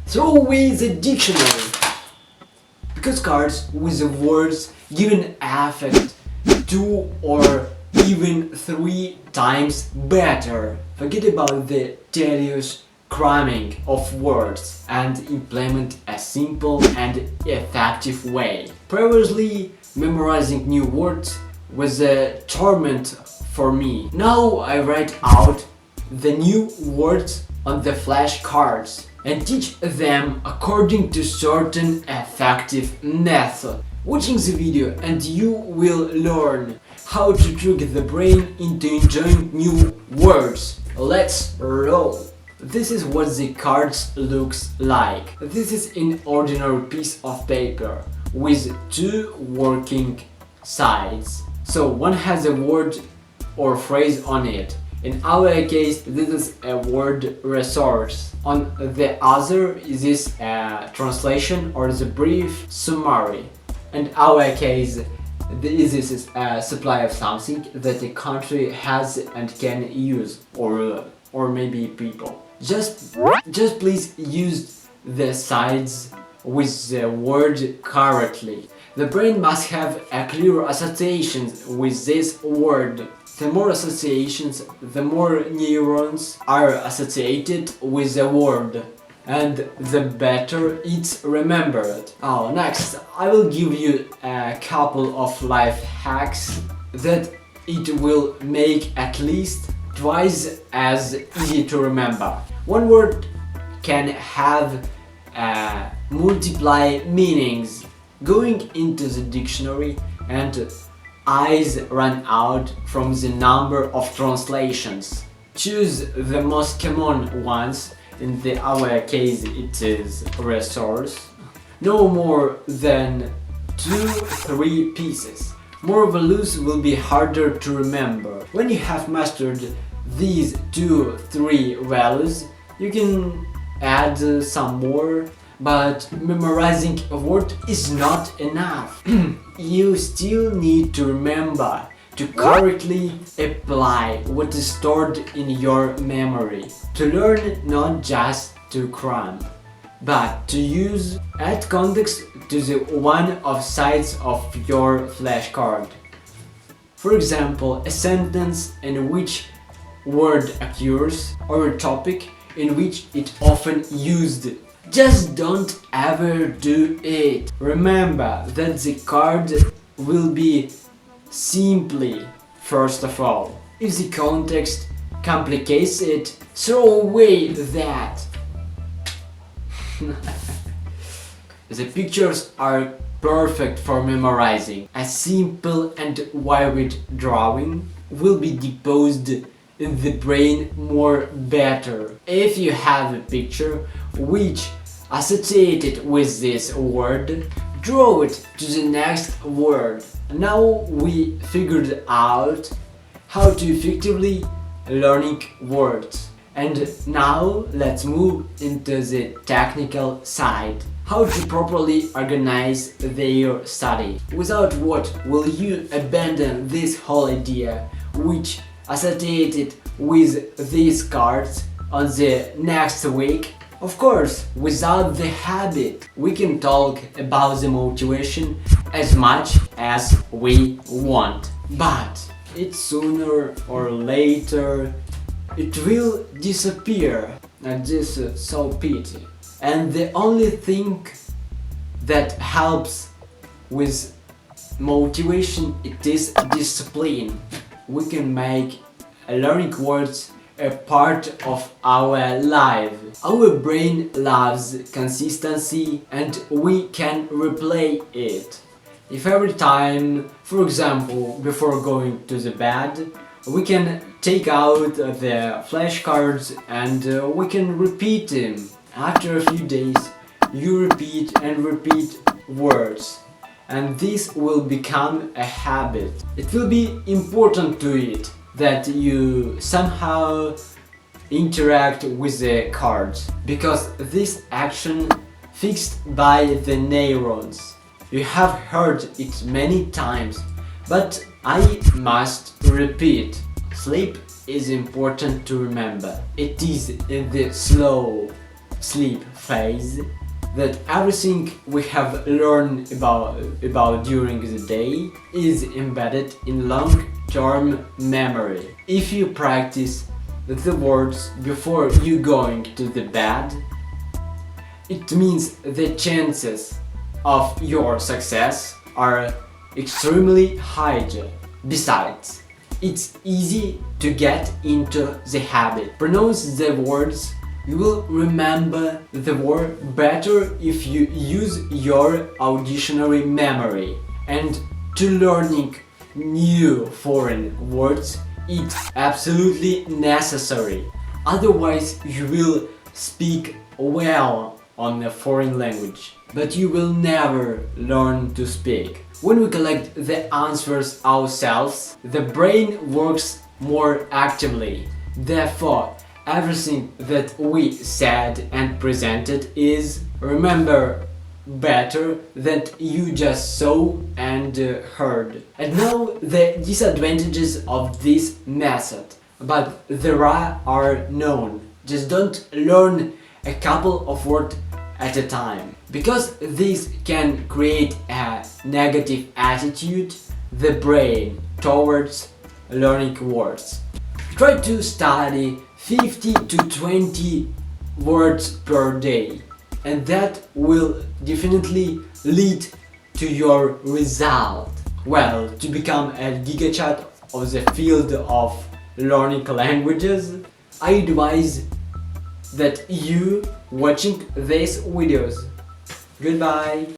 Throw away the dictionary, because cards with the words given affect 2 or even 3 times better. Forget about the tedious cramming of words and implement a simple and effective way. Previously, memorizing new words was a torment for me. Now I write out the new words on the flashcards and teach them according to certain effective method. Watching the video and you will learn how to trick the brain into enjoying new words. Let's roll! This is what the cards looks like. This is an ordinary piece of paper with 2 working sides. So one has a word or phrase on it. In our case, this is a word resource. On the other is this a translation or the brief summary. In our case, this is a supply of something that a country has and can use, or maybe people. Just please use the sides with the word correctly. The brain must have a clear associations with this word. The more associations, the more neurons are associated with the word, and the better it's remembered. Next, I will give you a couple of life hacks that it will make at least twice as easy to remember. One word can have multiply meanings. Going into the dictionary and eyes run out from the number of translations. Choose the most common ones. In our case it is resource. No more than 2-3 pieces. More values will be harder to remember. When you have mastered these 2-3 values, you can add some more, but memorizing a word is not enough. You still need to remember to correctly apply what is stored in your memory. To learn not just to cram, but to add context to the one of sides of your flashcard. For example, a sentence in which word occurs or a topic in which it often used. Just don't ever do it. Remember that the card will be simply first of all. If the context complicates it, throw away that. The pictures are perfect for memorizing. A simple and vivid drawing will be deposited in the brain more better. If you have a picture which associated with this word, draw it to the next word. Now we figured out how to effectively learning words. And now let's move into the technical side. How to properly organize their study. Without what will you abandon this whole idea which associated with these cards on the next week? Of course, without the habit, we can talk about the motivation as much as we want. But it's sooner or later it will disappear, and this is so pity. And the only thing that helps with motivation, it is discipline. We can make learning words a part of our life. Our brain loves consistency and we can replay it. If every time, for example, before going to the bed, we can take out the flashcards and we can repeat them. After a few days, you repeat and repeat words, and this will become a habit. It will be important to it that you somehow interact with the cards, because this action fixed by the neurons. You have heard it many times, but I must repeat. Sleep is important to remember. It is in the slow sleep phase, that everything we have learned about during the day is embedded in long-term memory. If you practice the words before you going to the bed, it means the chances of your success are extremely high. Besides, it's easy to get into the habit. Pronounce the words. You will remember the word better if you use your auditionary memory. And to learning new foreign words, it's absolutely necessary. Otherwise, you will speak well on a foreign language, but you will never learn to speak. When we collect the answers ourselves, the brain works more actively. Therefore, everything that we said and presented is, remember, better than you just saw and heard. And now the disadvantages of this method, but there are known. Just don't learn a couple of words at a time, because this can create a negative attitude the brain towards learning words. Try to study 50 to 20 words per day, and that will definitely lead to your result. Well, to become a gigachat of the field of learning languages, I advise that you watching these videos. Goodbye.